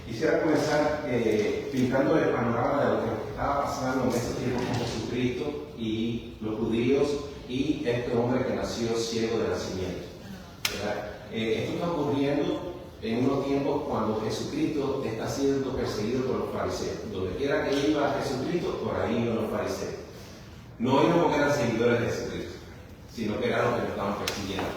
Quisiera comenzar pintando el panorama de lo que estaba pasando en ese tiempo con Jesucristo y los judíos y este hombre que nació ciego de nacimiento. Esto está ocurriendo en unos tiempos cuando Jesucristo está siendo perseguido por los fariseos. Donde quiera que iba Jesucristo, por ahí iban los fariseos. No iban porque eran seguidores de Jesucristo, sino que eran los que lo estaban persiguiendo,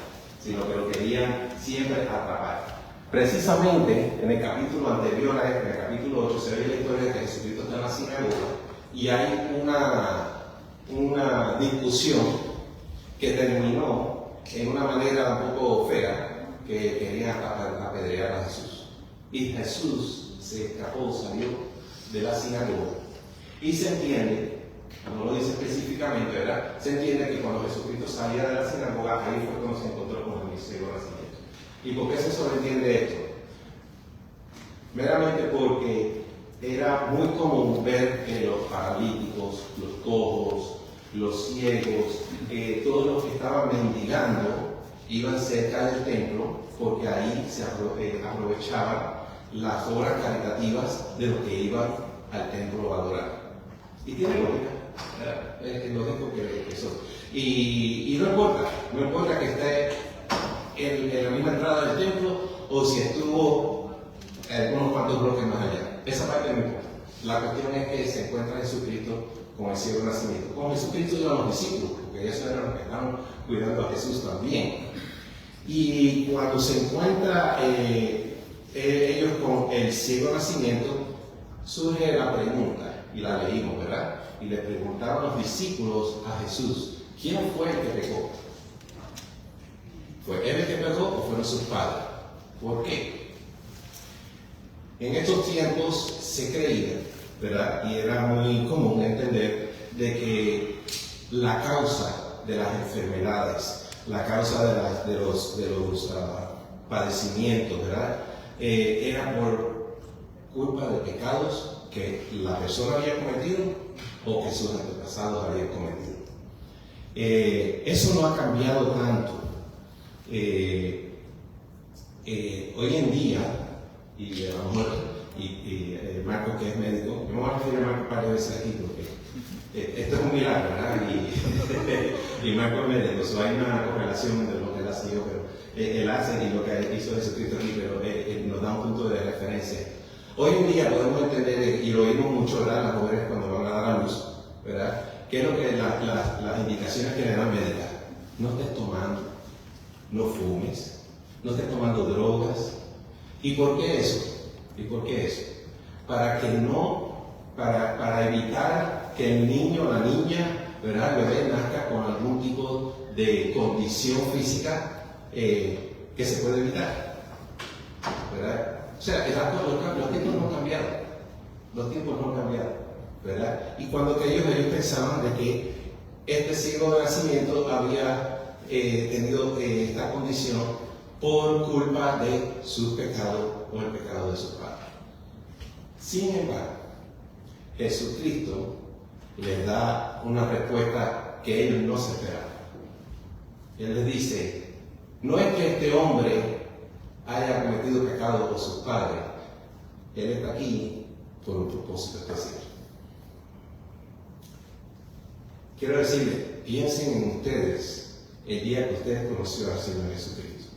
sino que lo querían siempre atrapar. Precisamente en el capítulo anterior a este, en el capítulo 8, se ve la historia de que Jesucristo está en la sinagoga y hay una discusión que terminó en una manera un poco fea, que querían apedrear a Jesús. Y Jesús se escapó, salió de la sinagoga. Y se entiende, no lo dice específicamente, ¿verdad? Se entiende que cuando Jesucristo salía de la sinagoga, ahí fue cuando se encontró con el ciego nacimiento. ¿Y por qué se sobreentiende esto? Meramente porque era muy común ver que los paralíticos, los cojos, los ciegos, todos los que estaban mendigando iban cerca del templo, porque ahí se aprovechaban las obras caritativas de los que iban al templo a adorar. Y tiene lógica, es lógico que eso. Y no importa que esté en la misma entrada del templo o si estuvo unos cuantos bloques más allá. Esa parte no importa. La cuestión es que se encuentra Jesucristo con el ciego nacimiento. Con Jesucristo iban los discípulos, porque ellos eran los que estaban cuidando a Jesús también. Y cuando se encuentra ellos con el ciego nacimiento, surge la pregunta, y la leímos, ¿verdad? Y le preguntaron los discípulos a Jesús, ¿quién fue el que pecó? ¿Fue él el que pecó o fueron sus padres? ¿Por qué? En estos tiempos se creía, ¿verdad? Y era muy común entender de que la causa de las enfermedades, la causa de los padecimientos, ¿verdad? Era por culpa de pecados que la persona había cometido o que sus antepasados habían cometido. Eso no ha cambiado tanto. Hoy en día, y a lo mejor Marco, que es médico, yo me voy a referir a Marco un par de veces aquí porque esto es un milagro, ¿verdad? Y Marco es médico, so hay una correlación entre lo que él hace y yo, pero él hace y lo que hizo Jesucristo aquí, pero nos da un punto de referencia. Hoy en día podemos entender, y lo oímos mucho, ¿verdad? Las mujeres cuando van a dar a luz, ¿verdad? ¿Qué es lo que las indicaciones que le dan médicas? No estés tomando, no fumes, no estés tomando drogas. ¿Y por qué eso? Para evitar que el niño o la niña, ¿verdad? El bebé nazca con algún tipo de condición física que se puede evitar, ¿verdad? O sea, los tiempos no han cambiado, ¿verdad? Y cuando que ellos pensaban de que este ciego de nacimiento había tenido esta condición por culpa de sus pecados o el pecado de sus padres. Sin embargo, Jesucristo les da una respuesta que ellos no se esperaban. Él les dice, no es que este hombre haya cometido pecado por sus padres, él está aquí por un propósito especial. Quiero decirles, piensen en ustedes el día que ustedes conocieron al Señor Jesucristo.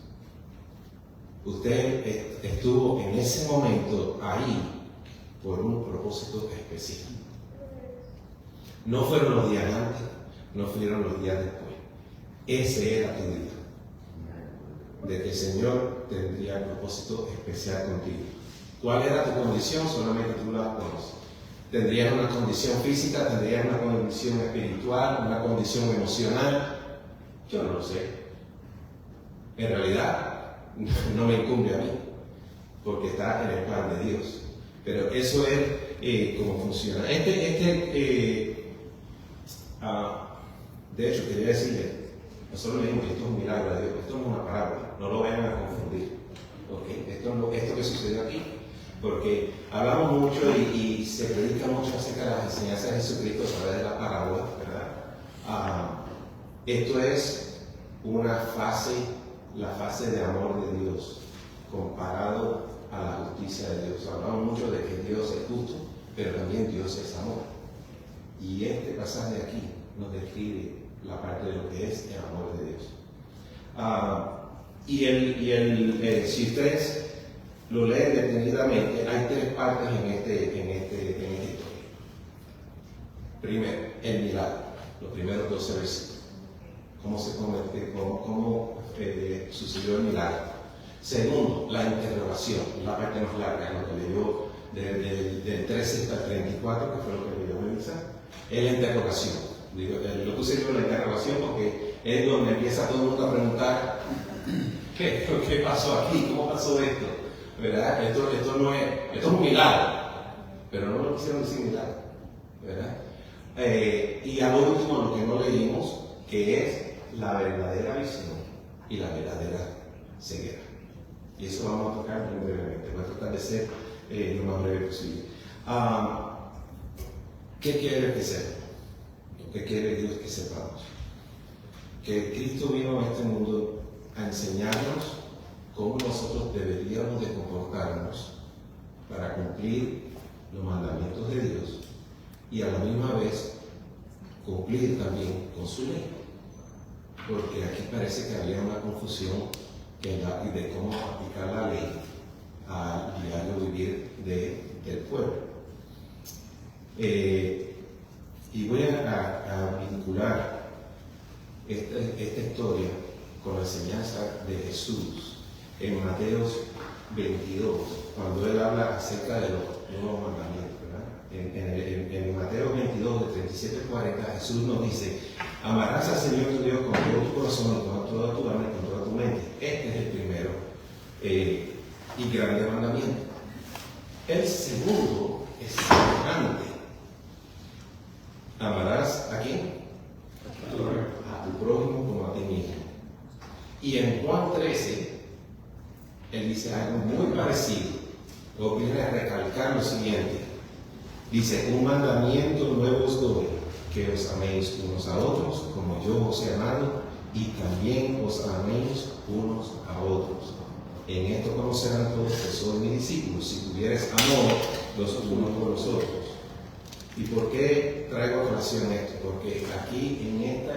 Usted estuvo en ese momento ahí por un propósito especial. No fueron los días antes, no fueron los días después. Ese era tu día. De que el Señor tendría un propósito especial contigo. ¿Cuál era tu condición? Solamente tú la conoces. ¿Tendrías una condición física? ¿Tendrías una condición espiritual? ¿Una condición emocional? Yo no lo sé. En realidad, no me incumbe a mí, porque está en el plan de Dios. Pero eso es cómo funciona. De hecho, quería decirle, nosotros leímos que esto es un milagro de Dios, esto no es una parábola, no lo vayan a confundir. ¿Okay? Esto que sucedió aquí, porque hablamos mucho y se predica mucho acerca de las enseñanzas de Jesucristo a través de las parábolas, ¿verdad? Esto es la fase de amor de Dios comparado a la justicia justicia de Dios. Hablamos mucho de que Dios es justo, pero también Dios es amor. Y este pasaje de aquí nos describe la parte de lo que es el amor de Dios. Si ustedes lo leen detenidamente, hay tres partes en esta historia. Primero, el milagro, los primeros 12 versículos. Cómo sucedió el milagro. Segundo, la interrogación, la parte más larga, lo que leyó del 13 hasta el 34, que fue lo que leyó Melissa, es la interrogación. Lo puse yo la interrogación porque es donde empieza todo el mundo a preguntar ¿qué pasó aquí? ¿Cómo pasó esto? ¿Verdad? Esto es un milagro, pero no lo quisieron decir milagro, ¿verdad? Y a lo último, lo que no leímos, que es la verdadera visión y la verdadera ceguera. Y eso vamos a tocar muy brevemente. Voy a tratar de ser lo más breve posible. ¿Qué quiere que sepa? ¿Qué quiere Dios que sepamos? Que Cristo vino a este mundo a enseñarnos cómo nosotros deberíamos de comportarnos para cumplir los mandamientos de Dios y a la misma vez cumplir también con su ley. Porque aquí parece que había una confusión de cómo aplicar la ley al diario vivir del pueblo. Y voy a vincular esta historia con la enseñanza de Jesús en Mateo 22, cuando él habla acerca de los nuevos mandamientos, ¿verdad? En Mateo 22, de 37 al 40, Jesús nos dice: amarás al Señor tu Dios con todo tu corazón, con toda tu alma y con toda tu mente. Este es el primero y grande mandamiento. El segundo es semejante. Amarás ¿a quién? A tu prójimo como a ti mismo. Y en Juan 13, él dice algo muy parecido. Luego viene a recalcar lo siguiente. Dice: un mandamiento nuevo os doy, que os améis unos a otros, como yo os he amado, y también os améis unos a otros. En esto conocerán todos que sois mis discípulos, si tuvieres amor los unos por los otros. ¿Y por qué traigo a colación esto? Porque aquí en esta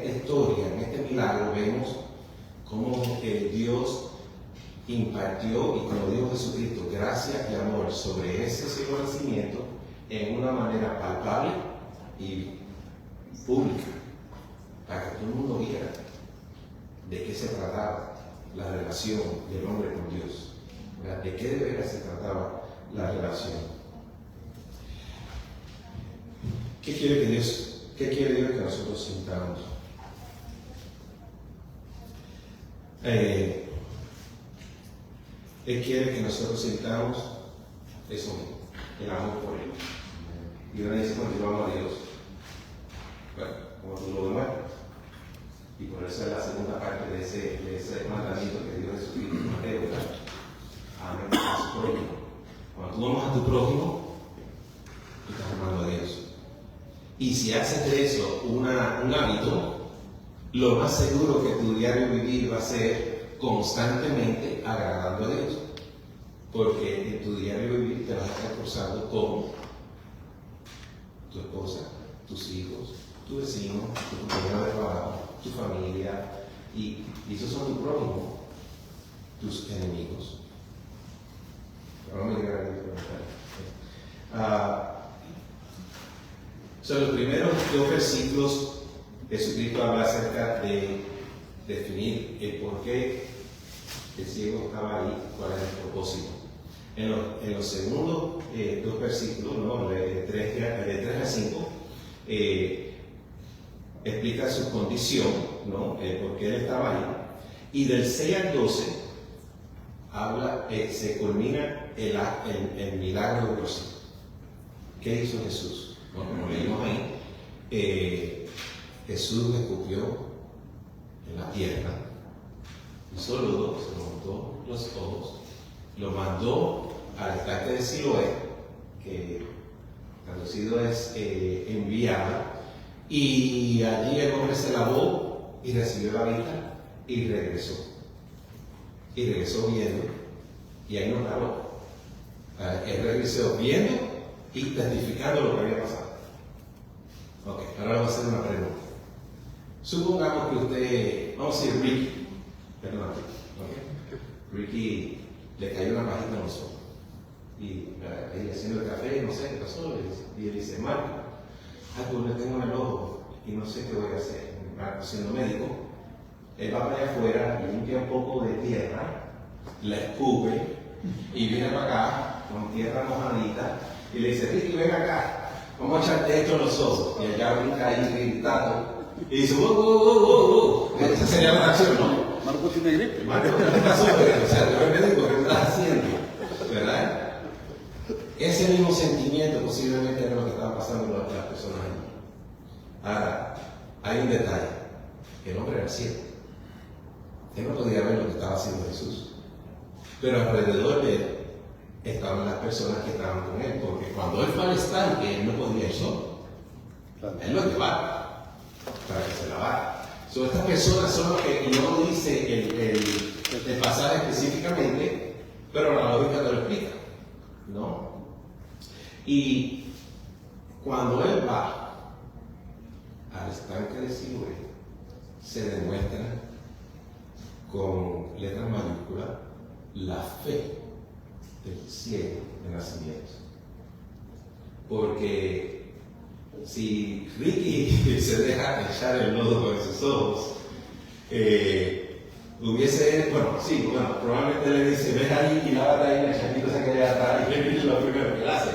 historia, en este milagro, vemos cómo Dios impartió, y como dijo Jesucristo, gracia y amor sobre ese ciego nacimiento en una manera palpable y pública, para que todo el mundo viera de qué se trataba la relación del hombre con Dios, ¿verdad? De qué de veras se trataba la relación. ¿Qué quiere Dios que nosotros sintamos? Él quiere que nosotros sintamos eso mismo, el amor por Él. Y ahora dice: cuando yo amo a Dios, bueno, como tú lo demuestras. Y por eso es la segunda parte de ese mandamiento que dio Jesucristo en Mateo, ¿verdad? Amen a su prójimo. Cuando tú amas a tu prójimo, tú estás amando a Dios. Y si haces de eso un hábito, lo más seguro que tu diario vivir va a ser constantemente agradando a Dios. Porque en tu diario vivir te vas a estar cruzando con tu esposa, tus hijos, tu vecino, tu compañero de trabajo, tu familia, y esos son tus prójimos, tus enemigos. Vamos a llegar a los primeros 2 versículos, Jesucristo habla acerca de definir el por qué el ciego estaba ahí, cuál es el propósito. En los segundos 2 versículos, ¿no? de 3 a 5, explica su condición, ¿no? Por qué él estaba ahí. Y del 6 al 12 habla, se culmina el milagro de Dios. ¿Qué hizo Jesús? Bueno, como leímos ahí, Jesús escupió en la tierra, hizo lodo, se montó los ojos, lo mandó al estanque de Siloé, que traducido es enviado, y allí el hombre se lavó y recibió la vista y regresó. Y regresó viendo, y ahí nos habló El rey Eliseo viendo y testificando lo que había pasado. Ok, ahora le voy a hacer una pregunta. Supongamos que usted, vamos a decir Ricky, perdón, okay. Ricky le cayó una pajita en los ojos. Y ahí haciendo el café, no sé qué pasó, y él dice, Marco, pues le tengo en el ojo y no sé qué voy a hacer. Marco, siendo médico, él va para allá afuera, limpia un poco de tierra, la escupe y viene para acá con tierra mojadita y le dice, Ricky, ven acá, vamos a echarte esto en los ojos. Y allá brinca ahí gritando y dice, esa sería la acción, ¿no? Marco tiene gripe. Marco, ¿qué pasó? O sea, tú eres médico, ¿qué estás haciendo? ¿Verdad? Ese mismo sentimiento posiblemente era lo que estaba pasando con las personas allí. Ahora, hay un detalle. El hombre era ciego. Él no podía ver lo que estaba haciendo Jesús. Pero alrededor de él estaban las personas que estaban con él. Porque cuando él fue al estanque, él no podía ir solo. Él lo llevaba para que se lavara. Estas personas son las que, y no lo dice el pasaje específicamente, pero la lógica te lo explica, ¿no? Y cuando él va al estanque de Siloé, se demuestra con letras mayúsculas la fe del ciego de nacimiento. Porque si Ricky se deja echar el lodo con sus ojos, probablemente le dice, ven ahí y lávate ahí, el chanquito se queda atrás y es lo primero que él hace.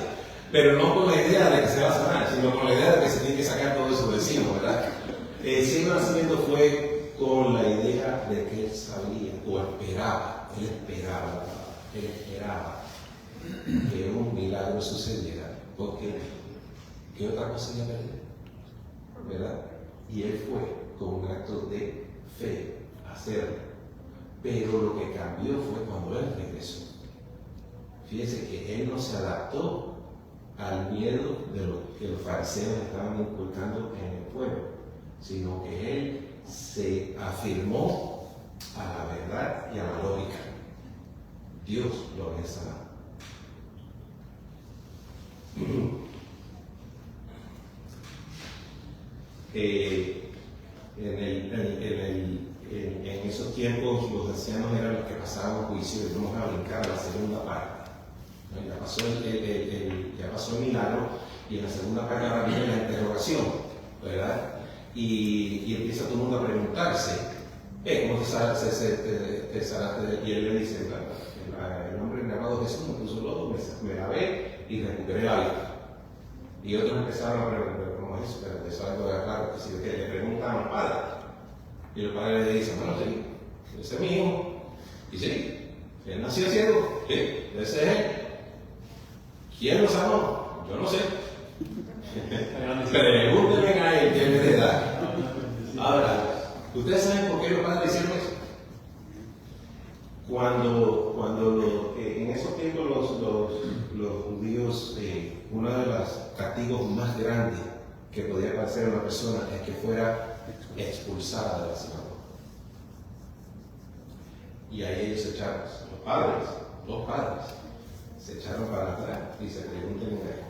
Pero no con la idea de que se va a sanar, sino con la idea de que se tiene que sacar todo eso de encima, ¿verdad? El ciego nacimiento fue con la idea de que él sabía o esperaba que un milagro sucediera, porque ¿qué otra cosa iba a perder? ¿Verdad? Y él fue con un acto de fe a hacerlo. Pero lo que cambió fue cuando él regresó. Fíjese que él no se adaptó al miedo de lo que los fariseos estaban inculcando en el pueblo, sino que él se afirmó a la verdad y a la lógica. Dios lo había sanado. En esos tiempos los ancianos eran los que pasaban juicio y vamos a brincar a la segunda parte. Ya pasó el milagro y en la segunda parte ahora viene la interrogación, ¿verdad? Y empieza todo el mundo a preguntarse, ¿cómo te sanaste? Y él le dice, el hombre llamado Jesús me puso lodo, me lavé y recuperé la vida. Y otros empezaron a preguntar, ¿cómo es eso? Pero eso es algo de raro, que le preguntan al padre. Y el padre le dice, bueno, sí, ese es mi hijo. Y sí, él nació ciego, sí, ese es él. ¿Quién lo sanó? Yo no sé. Pregúntenme a él qué me da. Ahora, ¿ustedes saben por qué los padres hicieron eso? Cuando en esos tiempos los judíos, uno de los castigos más grandes que podía pasar a una persona es que fuera expulsada de la sinagoga. Y ahí ellos se echaron, los padres, se echaron para atrás y se preguntan a él,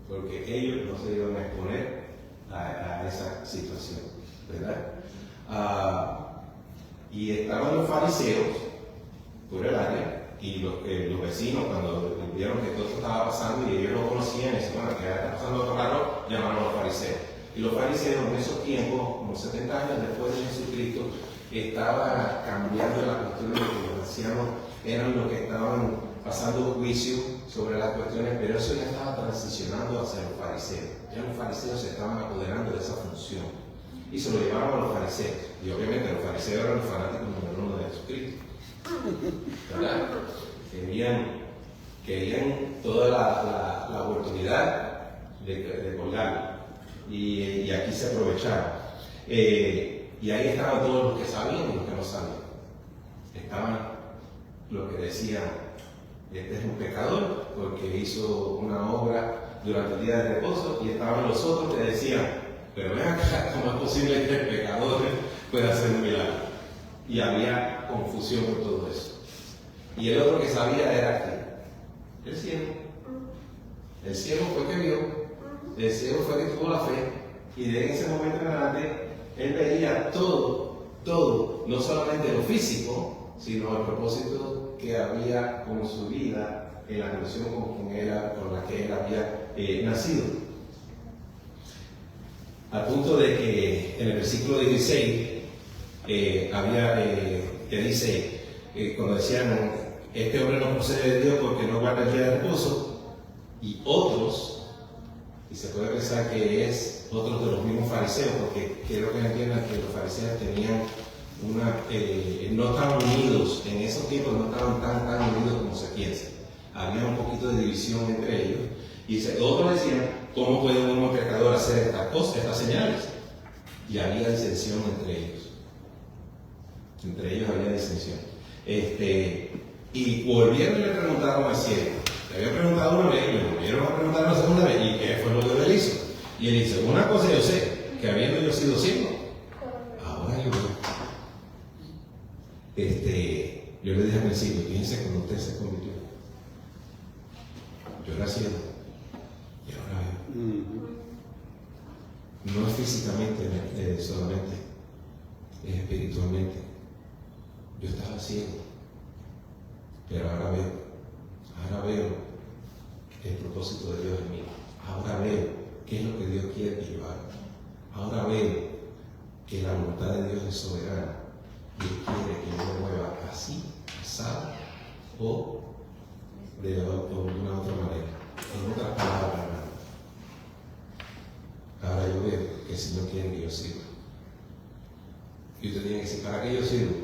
porque ellos no se iban a exponer a esa situación, ¿verdad? Y estaban los fariseos por el área, y los vecinos, cuando vieron que todo esto estaba pasando y ellos lo conocían, y decían, bueno, que está pasando otro raro, llamaron a los fariseos. Y los fariseos en esos tiempos, como 70 años después de Jesucristo, estaba cambiando la cuestión de que los ancianos eran los que estaban pasando juicio sobre las cuestiones, pero eso ya estaba transicionando hacia los fariseos. Ya los fariseos se estaban apoderando de esa función y se lo llevaron a los fariseos. Y obviamente los fariseos eran los fanáticos número uno de Jesucristo, ¿verdad? Querían toda la oportunidad de colgarlo. Y aquí se aprovecharon. Y ahí estaban todos los que sabían y los que no sabían. Estaban los que decían, este es un pecador porque hizo una obra durante el día de reposo, y estaban los otros que decían, pero ven acá, ¿cómo es posible que el pecador pueda hacer un milagro? Y había confusión por todo eso. Y el otro que sabía era aquí, El ciego. El ciego fue que vio, el ciego fue que tuvo la fe, y de ese momento en adelante, él veía todo, no solamente lo físico, sino el propósito que había con su vida en la relación con la que él había nacido. Al punto de que en el versículo 16 que dice, cuando decían, este hombre no procede de Dios porque no guarda el día de reposo, y otros, y se puede pensar que es otros de los mismos fariseos, porque quiero que entiendan que los fariseos tenían no estaban unidos, en esos tiempos no estaban tan unidos como se piensa. Había un poquito de división entre ellos, y otros decían, ¿cómo puede un hombre pecador hacer estas cosas, estas señales? Y había disensión entre ellos. Entre ellos había disensión. Y volvieron y le preguntaron al ciego. Le habían preguntado una vez, le volvieron a preguntar la segunda vez, ¿y qué fue lo que él hizo? Y él dice, una cosa yo sé, que habiendo yo sido ciego, ahora yo veo. Yo le dije al principio, fíjense cuando usted se convirtió. Yo era ciego, y ahora veo. No es físicamente solamente, es espiritualmente. Yo estaba ciego, pero ahora veo el propósito de Dios en mí. Ahora veo qué es lo que Dios quiere que yo haga. Ahora veo que la voluntad de Dios es soberana y Él quiere que yo me mueva así, asado o de una otra manera. En otras palabras, ahora yo veo que el Señor quiere que yo sirva. Y usted tiene que decir, ¿para qué yo sirvo?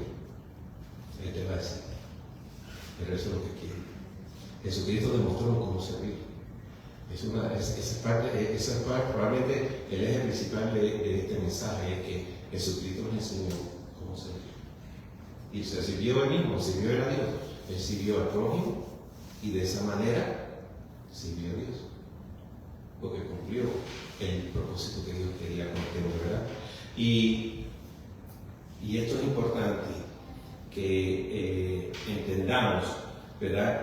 Él te va a decir, pero eso es lo que quiere. Jesucristo demostró cómo servir. Esa es parte, probablemente el eje principal de este mensaje es que Jesucristo nos enseñó cómo servir. Y se sirvió él mismo, sirvió a Dios. Él sirvió al prójimo y de esa manera sirvió a Dios. Porque cumplió el propósito que Dios quería con este hombre, ¿verdad? Y esto es importante que entendamos, ¿verdad?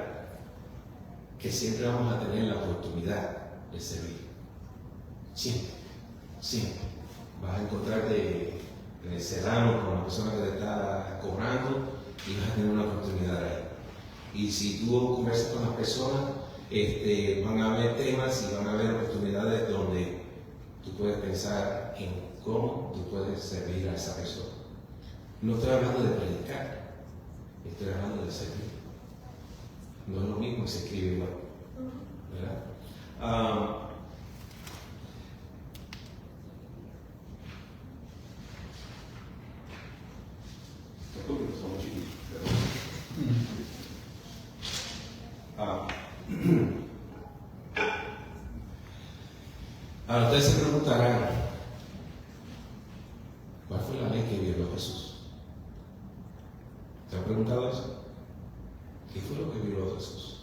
Que siempre vamos a tener la oportunidad de servir. Siempre. Vas a encontrarte en el sedano con la persona que te está cobrando y vas a tener una oportunidad ahí. Y si tú conversas con las personas, van a haber temas y van a haber oportunidades donde tú puedes pensar en cómo tú puedes servir a esa persona. No estoy hablando de predicar, estoy hablando de servir. No es lo mismo, se escribe igual, ¿verdad? Ahora ustedes se preguntarán, ¿cuál fue la ley que violó Jesús? ¿Te han preguntado eso? ¿Qué fue lo que violó Jesús?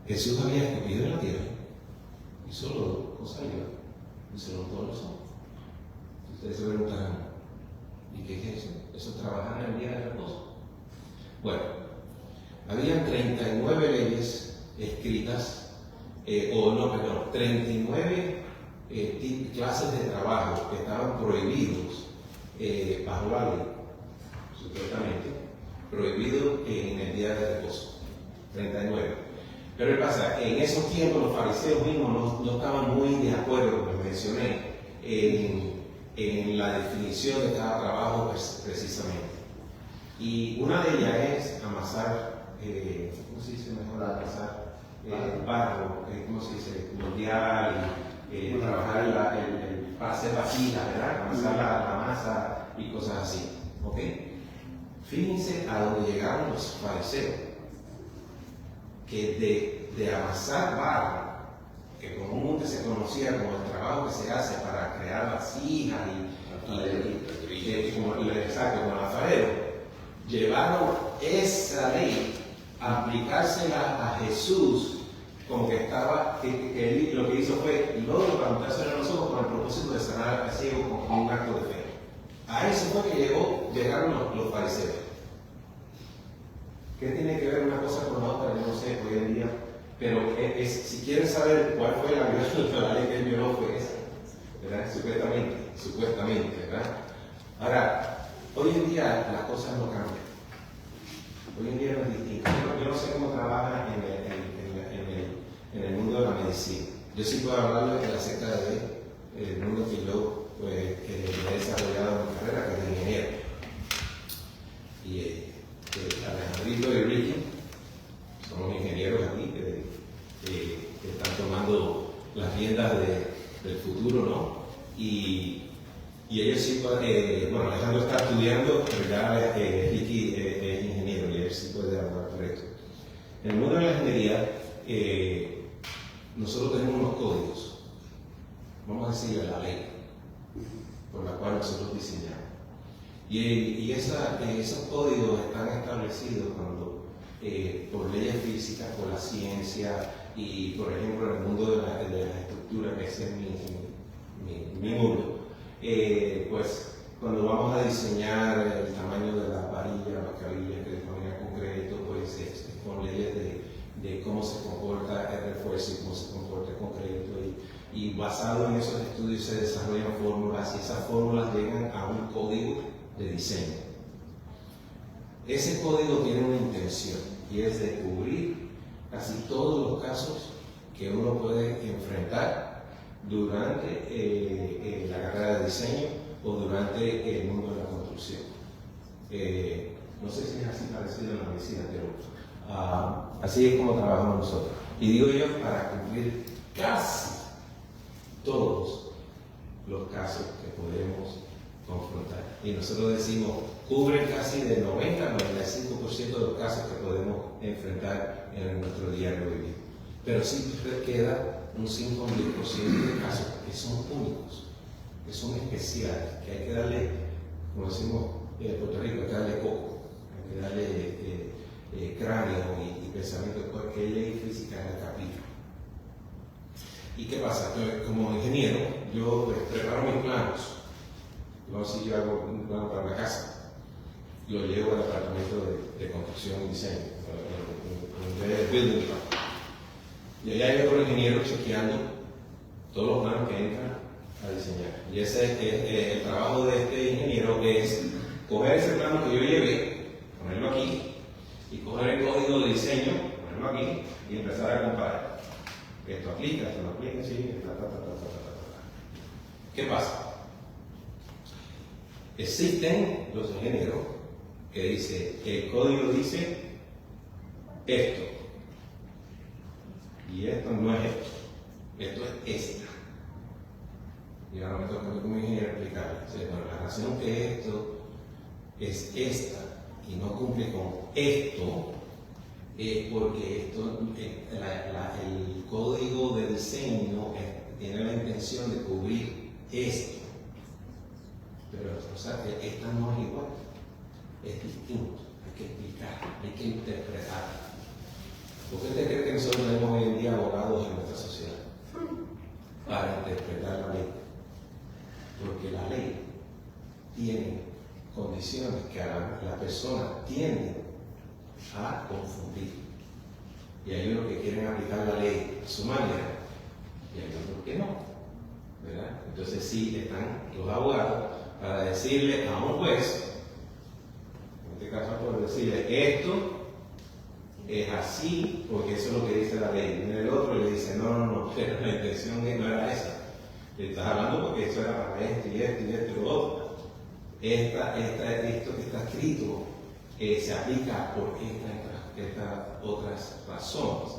Jesús había escupido en la tierra y solo dos salió y se lo todos los ojos. Ustedes se preguntarán, ¿y qué es eso? Eso es trabajar en el día de reposo. Bueno, habían 39 leyes escritas, 39 clases de trabajo que estaban prohibidos bajo la ley, supuestamente, prohibido en el día de reposo. 39. Pero ¿qué pasa? En esos tiempos los fariseos mismos no estaban muy de acuerdo, como mencioné, en la definición de cada trabajo precisamente. Y una de ellas es amasar, ¿cómo se dice mejor? Amasar barro, ¿cómo se dice? Moldear y trabajar para hacer vasijas, ¿verdad? Amasar la masa y cosas así. ¿Ok? Fíjense a dónde llegaron los fariseos, que de amasar barro, que comúnmente se conocía como el trabajo que se hace para crear vasijas como alfarero, llevaron esa ley a aplicársela a Jesús, como que estaba, que lo que hizo fue luego levantarse en los ojos con el propósito de sanar al ciego con un acto de fe. A eso fue que llegaron los fariseos. ¿Ok? ¿Qué tiene que ver una cosa con la otra? Yo no sé hoy en día. Pero si quieren saber cuál fue la violación de la ley que él violó, fue esa, ¿verdad? Supuestamente, ¿verdad? Ahora, hoy en día las cosas no cambian. Hoy en día no es distinto. Yo no sé cómo trabaja en el mundo de la medicina. Yo sí puedo hablarles acerca del mundo que yo he desarrollado en mi carrera, que es de ingeniero. Y Alejandrito y Ricky somos ingenieros aquí que están tomando las riendas del futuro, ¿no? Y ellos sí, bueno, Alejandro está estudiando, pero ya Ricky es ingeniero y él sí puede hablar por esto. En el mundo de la ingeniería, nosotros tenemos unos códigos, vamos a decirle la ley, por la cual nosotros diseñamos. Y esos códigos están establecidos por leyes físicas, por la ciencia y, por ejemplo, en el mundo de la estructura, que ese es mi mundo. Pues cuando vamos a diseñar el tamaño de la varilla, las cabillas que le ponen a concreto, pues con leyes de cómo se comporta el refuerzo y cómo se comporta el concreto. Y basado en esos estudios se desarrollan fórmulas y esas fórmulas llegan a un código de diseño. Ese código tiene una intención y es de cubrir casi todos los casos que uno puede enfrentar durante la carrera de diseño o durante el mundo de la construcción. No sé si es así parecido en la medicina, pero así es como trabajamos nosotros. Y digo yo, para cumplir casi todos los casos que podemos confrontar. Y nosotros decimos, cubre casi del 90 al 95% de los casos que podemos enfrentar en nuestro diario vivir. Pero siempre queda un 5.000% de casos que son únicos, que son especiales, que hay que darle, como decimos en Puerto Rico, hay que darle coco, hay que darle cráneo y pensamiento de cualquier ley física en el capítulo. ¿Y qué pasa? Como ingeniero, yo preparo mis planos. No, si yo hago un plano para una casa, lo llevo al departamento de construcción y diseño, el building plan. Y allá hay otro ingeniero chequeando todos los planos que entran a diseñar. Y ese es el trabajo de este ingeniero, es coger ese plano que yo llevé, ponerlo aquí, y coger el código de diseño, ponerlo aquí, y empezar a comparar. Esto aplica, esto no aplica, sí, ¿Qué pasa? Existen los ingenieros que dicen, el código dice esto, y esto no es esto es esta. Y ahora me toca a mí como ingeniero explicarle, bueno, la razón que esto es esta y no cumple con esto es porque el código de diseño tiene la intención de cubrir esto. Pero, o sea, esta no es igual, es distinto, hay que explicar, hay que interpretar. ¿Por qué usted cree que nosotros tenemos hoy en día abogados en nuestra sociedad? Para interpretar la ley. Porque la ley tiene condiciones que la persona tiende a confundir. Y hay unos que quieren aplicar la ley a su manera y hay otros que no, ¿verdad? Entonces sí están los abogados para decirle a un juez, en este caso por decirle esto es así porque eso es lo que dice la ley. Viene el otro y le dice no, pero la intención no era esa. Le estás hablando porque eso era para esto y esto y esto y lo otro. Esto que está escrito se aplica por estas otras razones.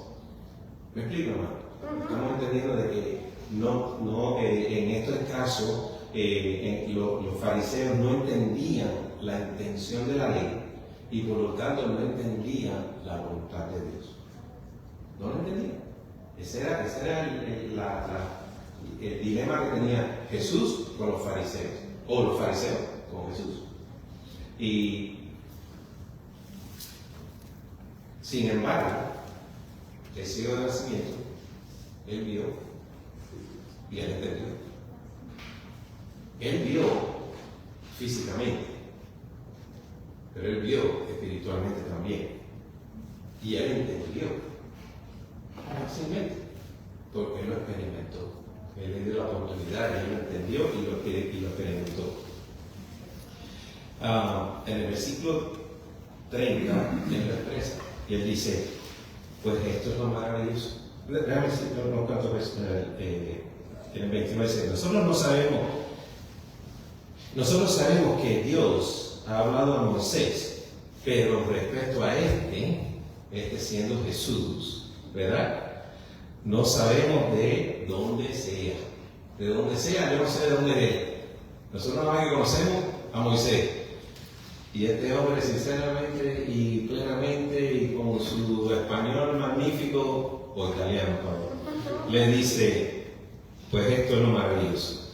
¿Me explico, hermano? Estamos entendiendo de que en estos casos los fariseos no entendían la intención de la ley y por lo tanto no entendían la voluntad de Dios. No lo entendían. Ese era el dilema que tenía Jesús con los fariseos, o los fariseos con Jesús. Y sin embargo, el ciego de nacimiento, él vio y él entendió. Él vio físicamente, pero él vio espiritualmente también. Y él entendió fácilmente, porque él lo experimentó. Él le dio la oportunidad, y él lo entendió y lo experimentó. En el versículo 30, él lo expresa, y él dice, pues esto es lo maravilloso. Déjame decir unos cuantos veces en el 29 dice, nosotros sabemos que Dios ha hablado a Moisés, pero respecto a este siendo Jesús, ¿verdad? No sabemos de dónde sea. De dónde sea, yo no sé de dónde es. Nosotros nada más que conocemos a Moisés. Y este hombre, sinceramente y plenamente, y con su español magnífico, o italiano, le dice, pues esto es lo maravilloso,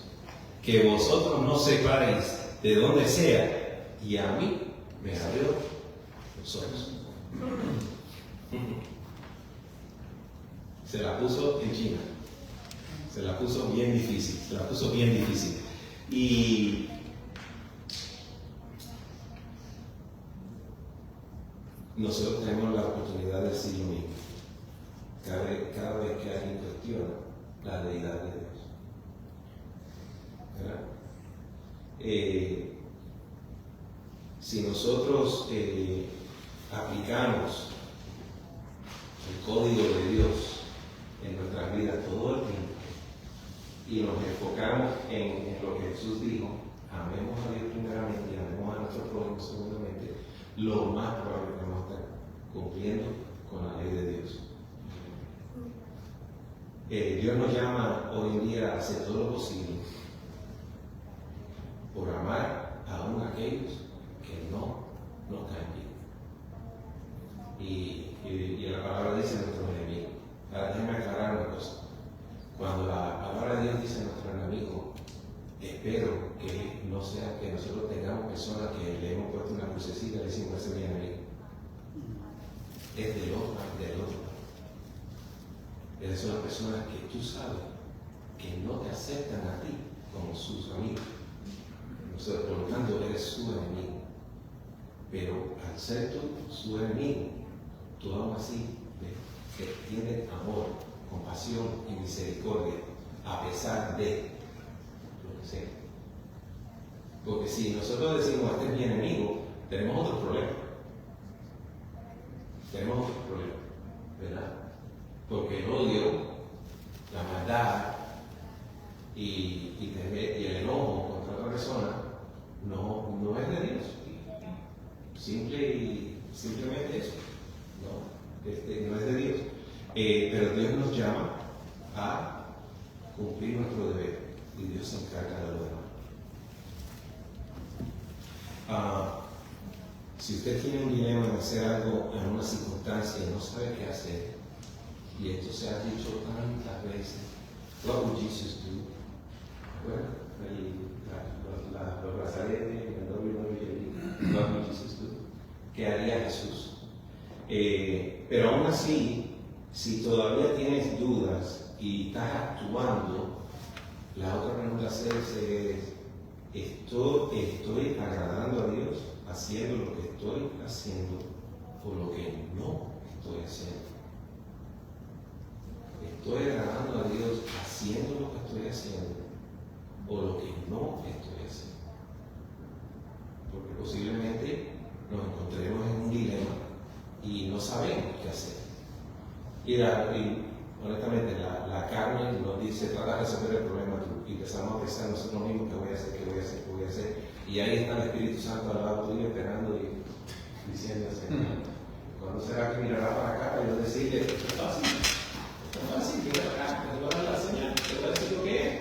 que vosotros no sepáis de dónde sea, y a mí me abrió los ojos. Se la puso en China, se la puso bien difícil, y nosotros tenemos la oportunidad de decir lo mismo cada vez que alguien cuestiona la deidad de Dios, ¿verdad? Si nosotros aplicamos el código de Dios en nuestras vidas todo el tiempo y nos enfocamos en lo que Jesús dijo, amemos a Dios primeramente y amemos a nuestro prójimo segundamente, lo más probable que vamos a estar cumpliendo con la ley de Dios. Dios nos llama hoy en día a hacer todo lo posible por amar aún a aquellos que no nos caen bien. Y la palabra dice nuestro enemigo. Ahora déjenme aclarar una cosa. Cuando la palabra de Dios dice nuestro enemigo, espero que no sea que nosotros tengamos personas que le hemos puesto una crucecita y le decimos ese es mi enemigo. Es del otro. Esas son las personas que tú sabes que no te aceptan a ti como sus amigos. Entonces, por lo tanto, eres su enemigo. Pero al ser tú su enemigo, tú aún así tienes amor, compasión y misericordia a pesar de lo que sea. Porque si nosotros decimos este es mi enemigo, tenemos otro problema. ¿Verdad? Porque el odio, la maldad y el enojo contra otra persona no es de Dios. Simplemente eso. No es de Dios. Pero Dios nos llama a cumplir nuestro deber y Dios se encarga de lo demás. Si usted tiene un dilema en hacer algo en una circunstancia y no sabe qué hacer, y esto se ha dicho tantas veces, what would Jesus do? Bueno, los brazaletes, el WWE, what would Jesus do? ¿Qué haría Jesús? Pero aún así, si todavía tienes dudas y estás actuando, la otra pregunta a hacerse es, ¿estoy agradando a Dios haciendo lo que estoy haciendo o lo que no estoy haciendo? ¿Estoy agradando a Dios haciendo lo que estoy haciendo o lo que no estoy haciendo? Porque posiblemente nos encontremos en un dilema y no sabemos qué hacer. Y honestamente, la carne nos dice, trata de resolver el problema tú. Y empezamos a pensar nosotros mismos qué voy a hacer. Y ahí está el Espíritu Santo al lado tuyo esperando y diciendo, ¿cuándo será que mirará para acá para yo decirle, esto es fácil, que voy acá, te voy a dar la señal, te voy a decir lo que es?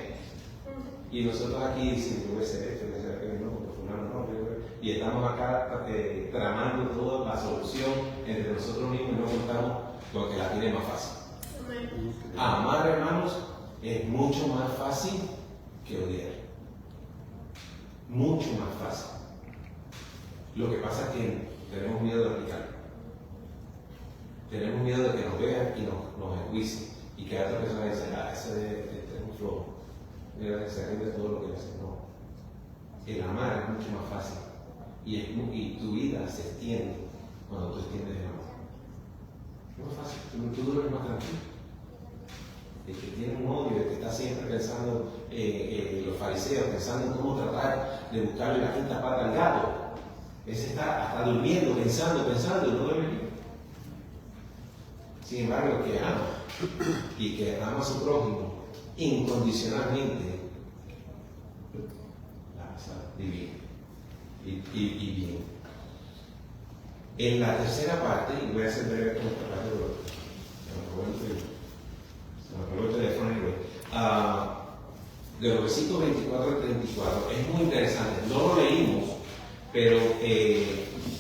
Y nosotros aquí diciendo, yo voy a hacer esto, voy a hacer aquello, no, fulano no, y estamos acá tramando toda la solución entre nosotros mismos y no contamos con que la tiene más fácil. Amar, hermanos, es mucho más fácil que odiar. Mucho más fácil. Lo que pasa es que tenemos miedo de aplicarlo. Tenemos miedo de que nos vean y nos enjuicien. Y que otra persona dice, ese es un flojo. Mira, se rinde todo lo que hace. No. El amar es mucho más fácil. Y tu vida se extiende cuando tú extiendes el amor. tú duermes más tranquilo. El que tiene un odio, el que está siempre pensando, los fariseos, pensando en cómo tratar de buscarle la quinta pata al gato, ese está hasta durmiendo, pensando, y no duerme bien. Sin embargo, el que ama y que ama a su prójimo incondicionalmente, la pasa divina y bien. En la tercera parte, y voy a hacer breve con esta parte de los versículos 24 al 34, es muy interesante. No lo leímos, pero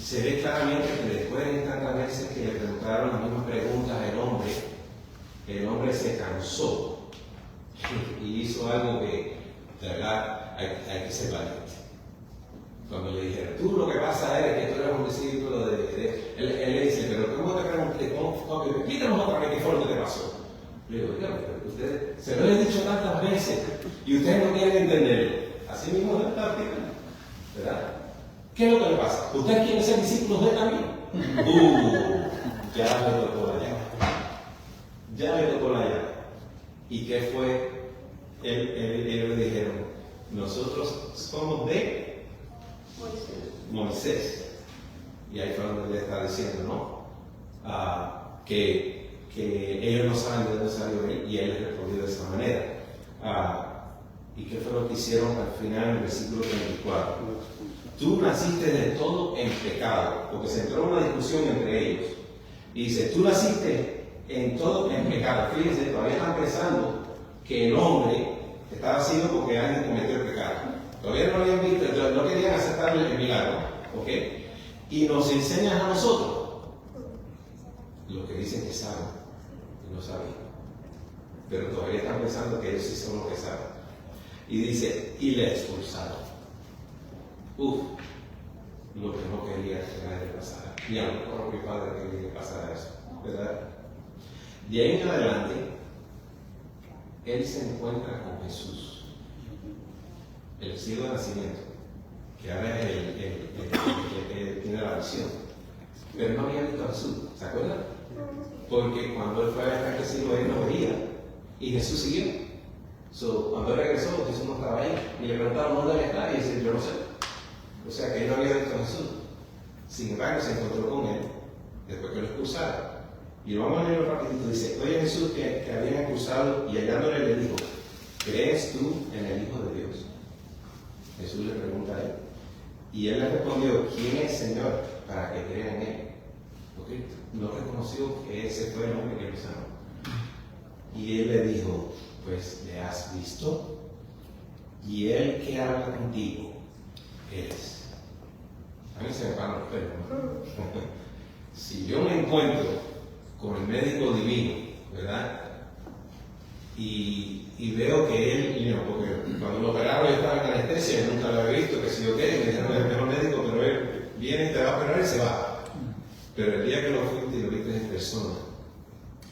se ve claramente que después de tantas veces que le preguntaron las mismas preguntas el hombre se cansó y hizo algo que de verdad hay que ser valiente. Cuando le dijeron, tú lo que pasa es que tú eres un discípulo él le dice, pero ¿cómo te pregunté? Explícanos otra vez qué fue lo que te pasó. Le digo, dígame, ustedes se lo he dicho tantas veces y ustedes no quieren entenderlo. Así mismo no está aplicando, ¿verdad? ¿Qué es lo que le pasa? ¿Ustedes quieren ser discípulos de él también? Ya le tocó la llave. Ya le tocó la llave. ¿Y qué fue? Ellos le dijeron, nosotros somos de Moisés. Y ahí fue donde le está diciendo, ¿no? Que ellos no saben de dónde salió él, y él les respondió de esa manera. ¿Y qué fue lo que hicieron al final en el versículo 34? Tú naciste de todo en pecado, porque se entró una discusión entre ellos. Y dice, tú naciste en todo en pecado. Fíjense, todavía están pensando que el hombre estaba haciendo porque alguien cometió el pecado. Todavía no lo habían visto, no querían aceptar el milagro. ¿Ok? Y nos enseñan a nosotros los que dicen que saben y no saben, pero todavía están pensando que ellos sí son los que saben. Y dice, y le expulsaron. Lo que no quería que nadie pasara. Ni a lo mejor mi padre quería que pasara eso, ¿verdad? De ahí en adelante, él se encuentra con Jesús, el ciego de nacimiento, que ahora es el que tiene la visión. Pero no había visto a Jesús, ¿se acuerdan? Porque cuando él fue a este ciego, él no veía. Y Jesús siguió. Cuando regresó, Jesús no estaba ahí. Y le preguntaron dónde había estado. Y dice, yo no sé. O sea que él no había visto a Jesús. Sin embargo, se encontró con él después que lo expulsaron. Y lo vamos a leer rapidito. Dice, oye Jesús que habían expulsado, y hallándole le dijo, ¿crees tú en el Hijo de Dios? Jesús le pregunta a él. Y él le respondió, ¿quién es Señor para que crea en él? Porque no reconoció que ese fue el hombre que lo sanó. Y él le dijo, pues le has visto, y él que habla contigo eres. A mí se me paran los pelos, ¿no? Si yo me encuentro con el médico divino, ¿verdad? Y veo que él, porque cuando lo operaron yo estaba en anestesia, yo nunca lo había visto, que si yo qué, me dijeron el mejor médico, pero él viene y te va a operar y se va. Pero el día que lo fuiste y lo viste en persona,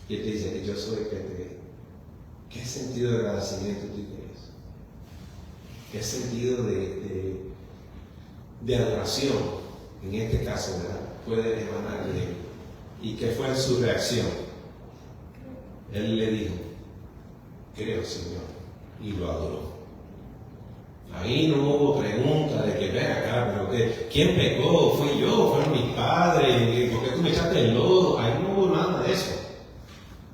y él te dice que yo soy el que te... ¿Qué sentido de agradecimiento tú tienes? ¿Qué sentido de adoración, en este caso, ¿verdad? Puede emanar de él? ¿Y qué fue su reacción? Él le dijo, creo, Señor, y lo adoró. Ahí no hubo pregunta de que ven acá, pero ¿quién pecó? ¿Fui yo? ¿Fueron mis padres? ¿Por qué tú me echaste el lodo? Ahí no hubo nada de eso.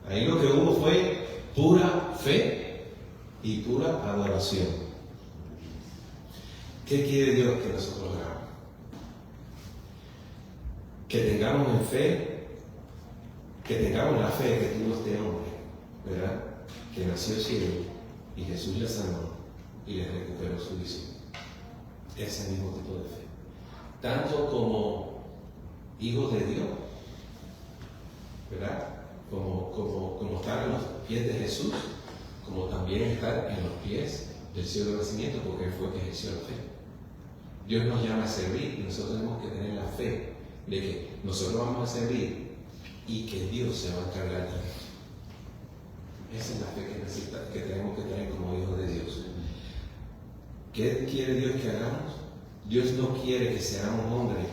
Ahí lo que hubo fue pura fe y pura adoración. ¿Qué quiere Dios que nosotros hagamos? Que tengamos en fe, que tengamos la fe que tuvo este hombre, ¿verdad? Que nació ciego y Jesús le sanó y le recuperó su visión. Ese mismo tipo de fe. Tanto como hijos de Dios, ¿verdad? Como estar en los pies de Jesús, como también estar en los pies del cielo de nacimiento, porque fue que ejerció la fe. Dios nos llama a servir y nosotros tenemos que tener la fe de que nosotros vamos a servir y que Dios se va a encargar de esto. Esa es la fe que tenemos que tener como hijos de Dios. ¿Qué quiere Dios que hagamos? Dios no quiere que seamos hombres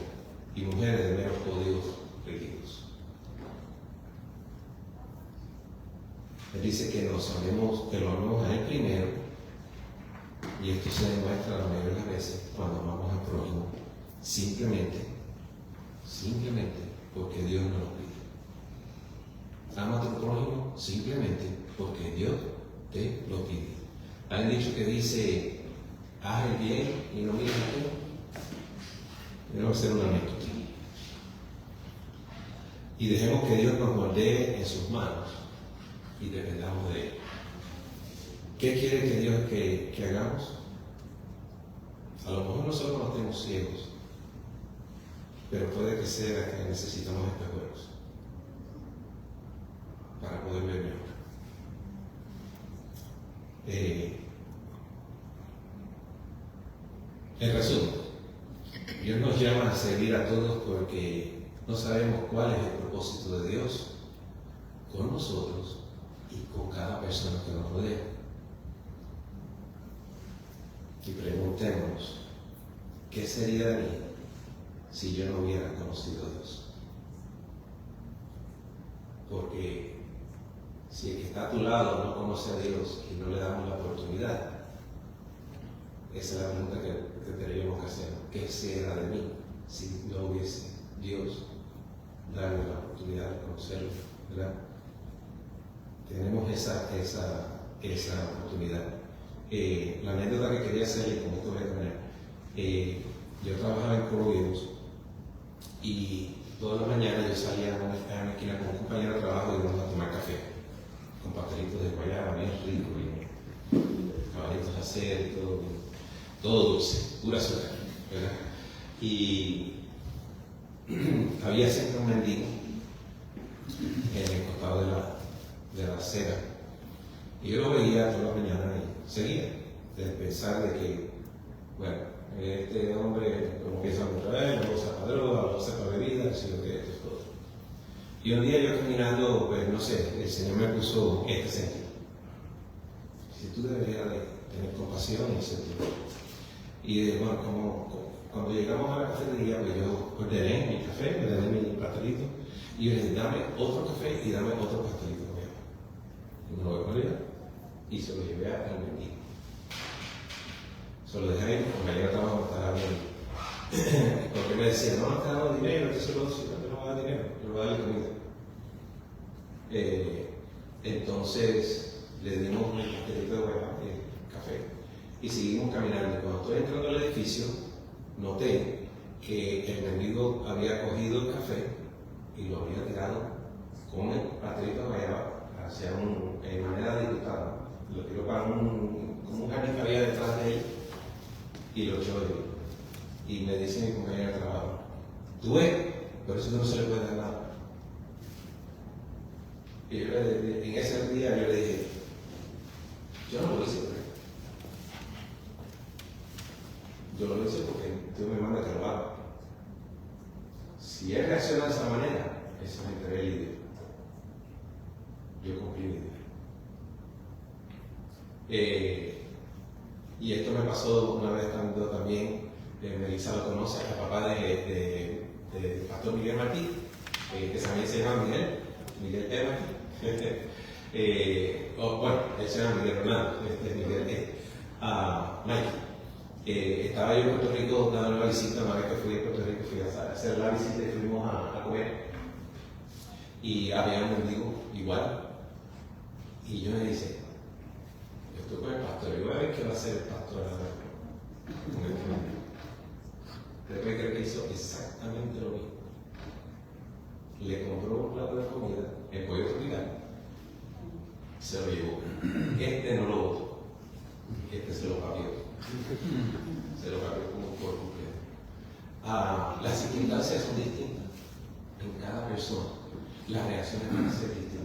y mujeres de meros códigos rígidos. Él dice que lo amemos a Él primero, y esto se demuestra la mayoría de las veces cuando amamos al prójimo, simplemente porque Dios nos lo pide. Ama a tu prójimo simplemente porque Dios te lo pide. Hay un dicho que dice, haz el bien y no mires a ti. Debemos hacer una anécdota. Y dejemos que Dios nos moldee en sus manos y dependamos de Él. ¿Qué quiere que Dios que hagamos? A lo mejor nosotros no estemos ciegos, pero puede que sea que necesitamos espejuelos para poder ver mejor. En resumen, Dios nos llama a servir a todos porque no sabemos cuál es el propósito de Dios con nosotros y con cada persona que nos rodea. Y preguntémonos, ¿qué sería de mí si yo no hubiera conocido a Dios? Porque si el que está a tu lado no conoce a Dios y no le damos la oportunidad, esa es la pregunta que tendríamos que hacer. ¿Qué sería de mí si no hubiese Dios darme la oportunidad de conocerlo? ¿Verdad? Tenemos esa oportunidad. La anécdota que quería hacer, y con esto voy a terminar, yo trabajaba en Coronavirus y todas las mañanas yo salía a una esquina con un compañero de trabajo y íbamos a tomar café con pastelitos de guayaba, bien rico, bien caballitos de acero y todo dulce, pura azúcar, ¿verdad? Y había siempre un mendigo en el costado de la acera. Y yo lo veía toda la mañana y seguía, de pensar de que, bueno, este hombre como empieza otra vez, lo usa para droga, lo usa para bebida, sino que esto es todo. Y un día yo caminando, pues no sé, el Señor me puso este sentido. Si tú deberías de tener compasión y sentido. Y bueno, cuando llegamos a la cafetería, pues yo ordené mi café, ordené mi pastelito, y yo le dije, dame otro café y dame otro pastelito. Y me lo voy a poner y se lo llevé al mendigo. Se lo dejé ahí, porque me trabajo me estaba viendo. Porque me decía, no te he dado dinero, yo se lo doy, no te lo voy a dar dinero, yo le voy a dar comida. Entonces le dimos un pastelito de hueva, café, y seguimos caminando. Cuando estoy entrando al edificio, noté que el mendigo había cogido el café y lo había tirado con el pastelito de hueva hacia en manera disgustada. Lo tiró para como un jardín que había detrás de él y lo echó de él. Y me dice mi compañero de trabajo, tú ves, por eso no se le puede dar nada. Y yo en ese día yo le dije, yo no lo hice, yo lo hice porque Dios me manda que lo haga. Si él reacciona de esa manera, eso me entrega el líder. Yo cumplí mi deber. Y esto me pasó una vez estando también, Melissa lo conoce, el papá de Pastor Miguel Martí, que también se llama Miguel T. Martí. Bueno, él se llama Miguel Ronaldo, Miguel Mike. Estaba yo en Puerto Rico dando la visita, una vez que fui a Puerto Rico, fui a hacer la visita y fuimos a comer. Y había un mendigo igual. Y yo me dice, yo estoy con el pastor, yo voy a ver qué va a hacer el pastor ahora con este mendigo. Después creo que hizo exactamente lo mismo. Le compró un plato de comida, el pollo tropical, se lo llevó. Este no lo botó, este se lo papió. Se lo papió como por completo. Las circunstancias son distintas en cada persona. Las reacciones van a ser distintas.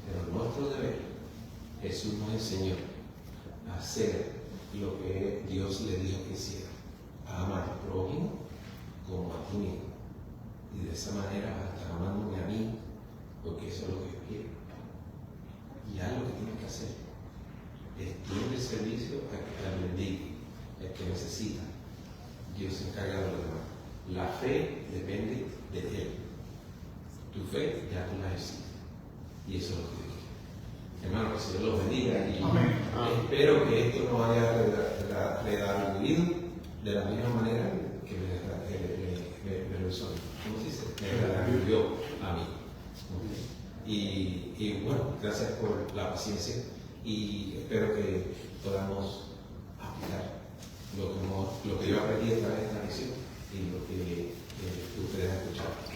Pero nuestro deber, Jesús nos enseñó a hacer lo que Dios le dijo que hiciera. A amar al prójimo como a ti mismo. Y de esa manera vas a estar amándome a mí, porque eso es lo que yo quiero. Y haz lo que tienes que hacer. Extiende el servicio al mendigo, el que necesita. Dios se encarga de lo demás. La fe depende de Él. Tu fe ya tú la ejercitas. Y eso es lo que Dios quiere. Hermano, que el Señor los bendiga y Amén. espero que esto no haya redarguido de la misma manera que me lo hizo, ¿cómo se dice? Me redarguió a mí. Y bueno, gracias por la paciencia y espero que podamos aplicar lo que yo aprendí a través de esta lección y lo que ustedes han escuchado.